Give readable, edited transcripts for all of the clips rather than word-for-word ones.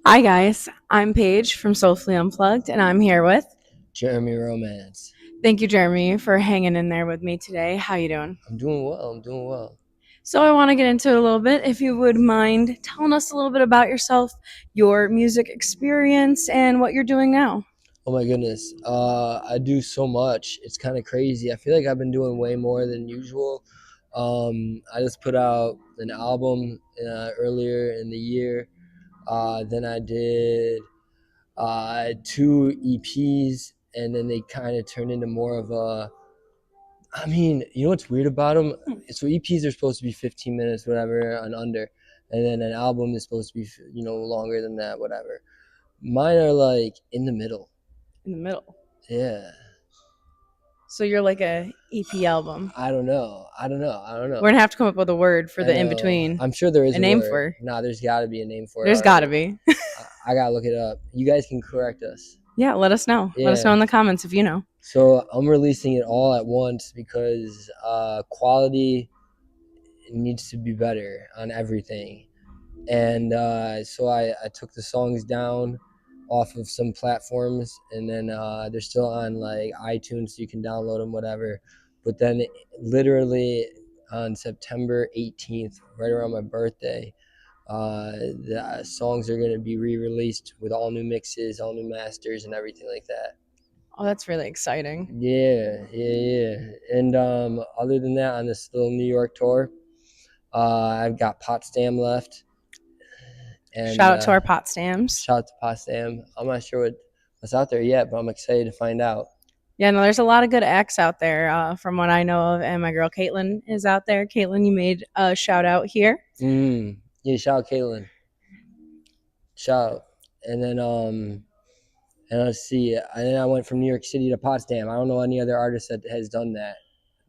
Hi guys, I'm Paige from Soulfully Unplugged, and I'm here with. Jeremy Romance. Thank you, Jeremy, for hanging in there with me today. How you doing? I'm doing well. I'm doing well. So I want to get into it a little bit. If you would mind telling us a little bit about yourself, your music experience, and what you're doing now. Oh my goodness. I do so much. It's kind of crazy. I feel like I've been doing way more than usual. I just put out an album earlier in the year. Then I did two EPs, and then they kind of turned into more of a. I mean, you know what's weird about them? So EPs are supposed to be 15 minutes, whatever, and under, and then an album is supposed to be, longer than that, whatever. Mine are like in the middle. In the middle. Yeah. So you're like a EP album. I don't know. I don't know. I don't We're know. gonna have to come up with a word for I the in know. between. I'm sure there is A a name word. for. Nah, there's got to be a name for it There's got to already. be. I got to look it up. You guys can correct us. Yeah, let us know. Let us know Yeah. in the comments if you know. So I'm releasing it all at once because quality needs to be better on everything. And so I took the songs down off of some platforms, and then they're still on like iTunes, so you can download them, whatever. But then literally on September 18th, right around my birthday, the songs are going to be re-released with all new mixes, all new masters, and everything like that. Oh, that's really exciting. Yeah, yeah, yeah. And other than that, on this little New York tour, I've got Potsdam left, and Shout out to our pot stamps. shout out to Potsdam. I'm not sure what's out there yet, but I'm excited to find out. Yeah, no, there's a lot of good acts out there from what I know of. And my girl Caitlin is out there. Caitlin, you made a shout out here. Yeah, shout out Caitlin. Shout out. And then and let's see. And then I went from New York City to Potsdam. I don't know any other artist that has done that.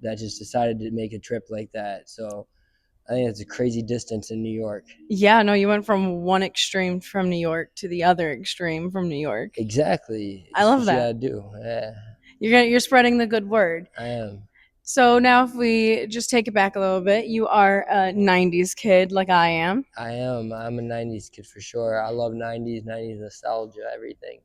That just decided to make a trip like that. So I think it's a crazy distance in New York. Yeah, no, you went from one extreme from New York to the other extreme from New York. Exactly. I It's love what you that. gotta do. Yeah, You're spreading the good word. I am. So now, if we just take it back a little bit, you are a '90s kid like I am. I am. I'm a '90s kid for sure. I love '90s nostalgia, everything.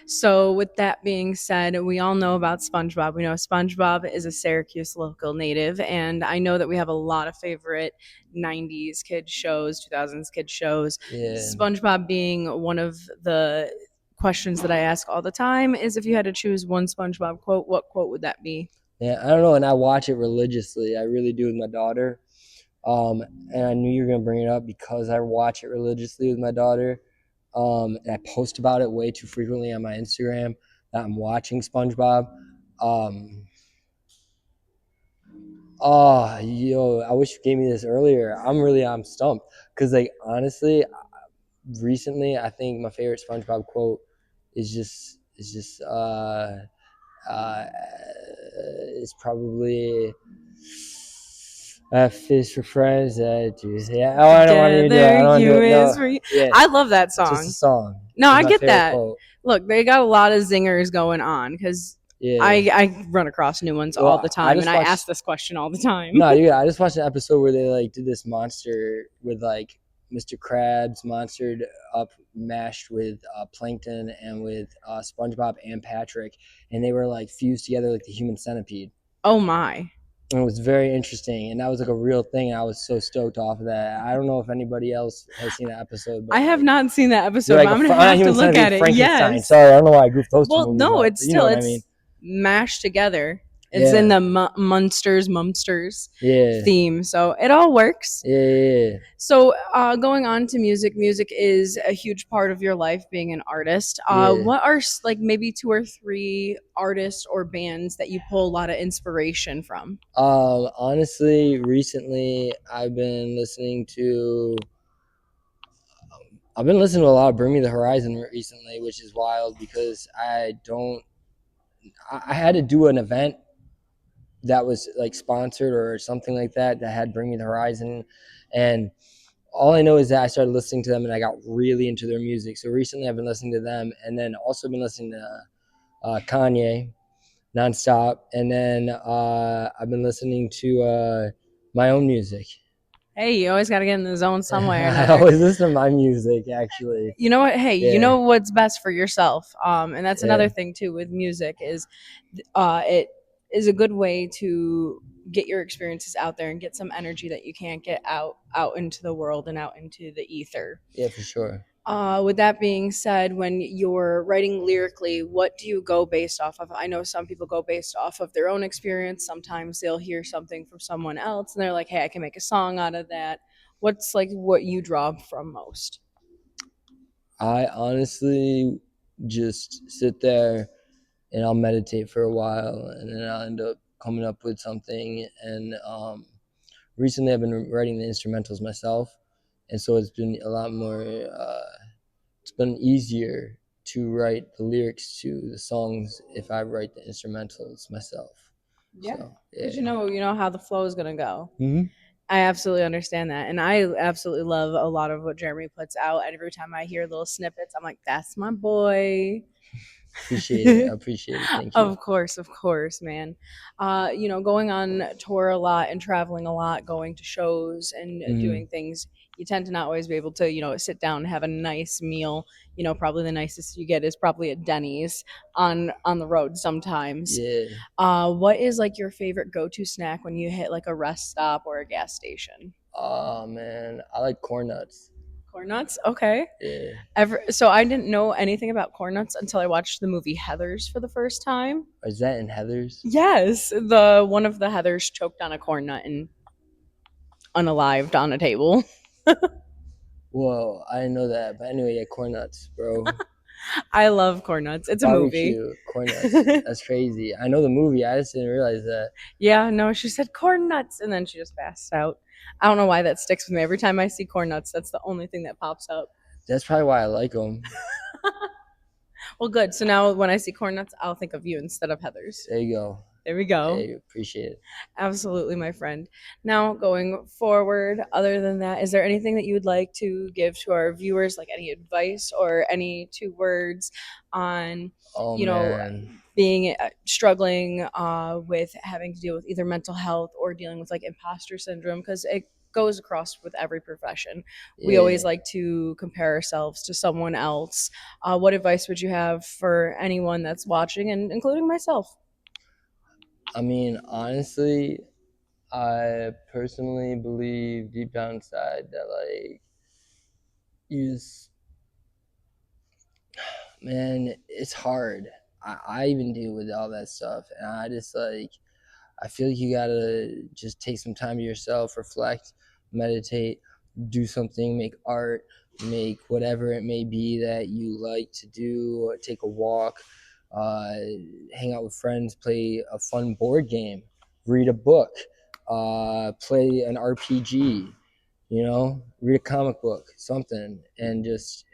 So, with that being said, we all know about SpongeBob. We know SpongeBob is a Syracuse local native, and I know that we have a lot of favorite '90s kid shows, 2000s kid shows. Yeah. SpongeBob being one of the questions that I ask all the time is if you had to choose one SpongeBob quote, what quote would that be? Yeah, I don't know, and I watch it religiously. I really do with my daughter. Um, and I knew you were gonna bring it up because I watch it religiously with my daughter. And I post about it way too frequently on my Instagram that I'm watching SpongeBob. Um, oh, yo, I wish you gave me this earlier. I'm stumped because, like, honestly, recently I think my favorite SpongeBob quote is just uh, is probably fish for friends. Yeah, oh, I don't want to even do it. I Together don't want to do you it. is No, for you. yeah, I love that it's just a song. song. No, It's I my get favorite that. quote. Look, they got a lot of zingers going on because Yeah. I run across new ones all the Well, I time, and just I ask watched. this question all the time. No, dude, I just watched an episode where they like did this monster with like Mr. Krabs monstered up, mashed with plankton and with SpongeBob and Patrick, and they were like fused together like the human centipede. Oh my! And it was very interesting, and that was like a real thing. I was so stoked off of that. I don't know if anybody else has seen that episode, I but have like not seen that they're episode, but like I'm gonna not a have to human look centipede, at it. Frankenstein. Yes. Sorry, I don't know why I goofed those two Well, movies no, up, it's but you know still what I mean. it's mashed together. It's in Yeah, the Munsters yeah, theme, so it all works. yeah, yeah, yeah. So, going on to music, music is a huge part of your life being an artist. Yeah. What are like maybe two or three artists or bands that you pull a lot of inspiration from? Honestly, recently I've been listening to a lot of Bring Me the Horizon recently, which is wild because I had to do an event that was like sponsored or something like that that had Bring Me the Horizon, and all I know is that I started listening to them and I got really into their music. So recently I've been listening to them, and then also been listening to Kanye nonstop, and then I've been listening to my own music. Hey, you always got to get in the zone somewhere or I another. always listen to my music, actually. You know what? Hey, you Yeah, know what's best for yourself. And that's yeah, another thing too with music is it is a good way to get your experiences out there and get some energy that you can't get out into the world and out into the ether. yeah, for sure. With that being said, when you're writing lyrically, what do you go based off of? I know some people go based off of their own experience. Sometimes they'll hear something from someone else and they're like, hey, I can make a song out of that. What's like what you draw from most? I honestly just sit there and I'll meditate for a while, and then I'll end up coming up with something. And recently, I've been writing the instrumentals myself, and so it's been a lot more. It's been easier to write the lyrics to the songs if I write the instrumentals myself. Yeah, So because yeah. you know how the flow is gonna go. Hmm. I absolutely understand that, and I absolutely love a lot of what Jeremy puts out. And every time I hear little snippets, I'm like, "That's my boy." Appreciate it. I appreciate it. Thank you. Of course, man. Going on tour a lot and traveling a lot, going to shows and Hmm. doing things, you tend to not always be able to, sit down and have a nice meal. Probably the nicest you get is probably at Denny's on the road sometimes. Yeah. What is like your favorite go-to snack when you hit like a rest stop or a gas station? Oh man, I like corn nuts. Corn nuts? Okay. Yeah. So I didn't know anything about corn nuts until I watched the movie Heathers for the first time. Is that in Heather's? Yes, the one of the Heathers choked on a corn nut and unalived on a table. Whoa, I didn't know that. But anyway, yeah, corn nuts, bro. I love corn nuts. It's a movie. Barbecue, corn nuts. That's crazy. I know the movie. I just didn't realize that. Yeah, no, she said corn nuts and then she just passed out. I don't know why that sticks with me. Every time I see corn nuts, that's the only thing that pops up. That's probably why I like them. Well, good. So now when I see corn nuts, I'll think of you instead of Heather's. There you go. There we go. Hey, appreciate it. Absolutely, my friend. Now, going forward, other than that, is there anything that you would like to give to our viewers, like any advice or any two words on, Oh you know, man. being struggling with having to deal with either mental health or dealing with like imposter syndrome? Because it goes across with every profession. We always Yeah. like to compare ourselves to someone else. What advice would you have for anyone that's watching, and including myself? I mean, honestly, I personally believe deep down inside that like you just, man, it's hard. I even deal with all that stuff, and I just like I feel like you gotta just take some time to yourself, reflect, meditate, do something, make art, make whatever it may be that you like to do, take a walk, uh, hang out with friends, play a fun board game, read a book, play an RPG, read a comic book, something, and just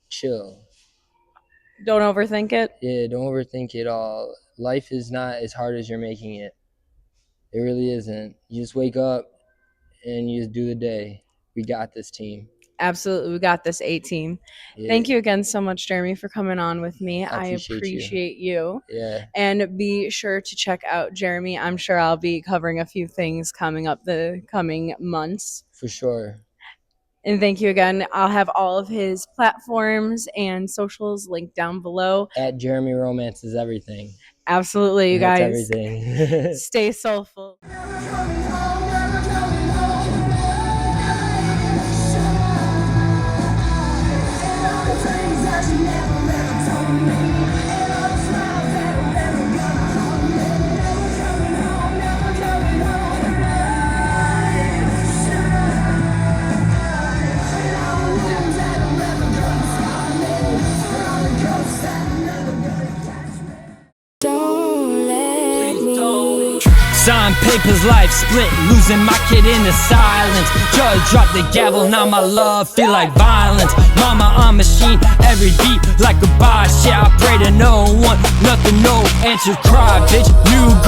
chill. Don't overthink it. Yeah, don't overthink it all. Life is not as hard as you're making it. It really isn't. You just wake up and you just do the day. We got this, team. Absolutely. We got this 18. Yeah, Thank you again so much, Jeremy, for coming on with me. I I appreciate you. appreciate you. Yeah, And be sure to check out Jeremy. I'm sure I'll be covering a few things coming up the coming months. for sure. And thank you again. I'll have all of his platforms and socials linked down below. At Jeremy Romance is everything. Absolutely, you That's guys. everything. Stay soulful. Sign papers, life split, losing my kid in the silence. Judge dropped the gavel, now my love feel like violence. Mama on machine, every beat like a boss. Yeah, I pray to no one, nothing, no answers, cry, bitch. New girl.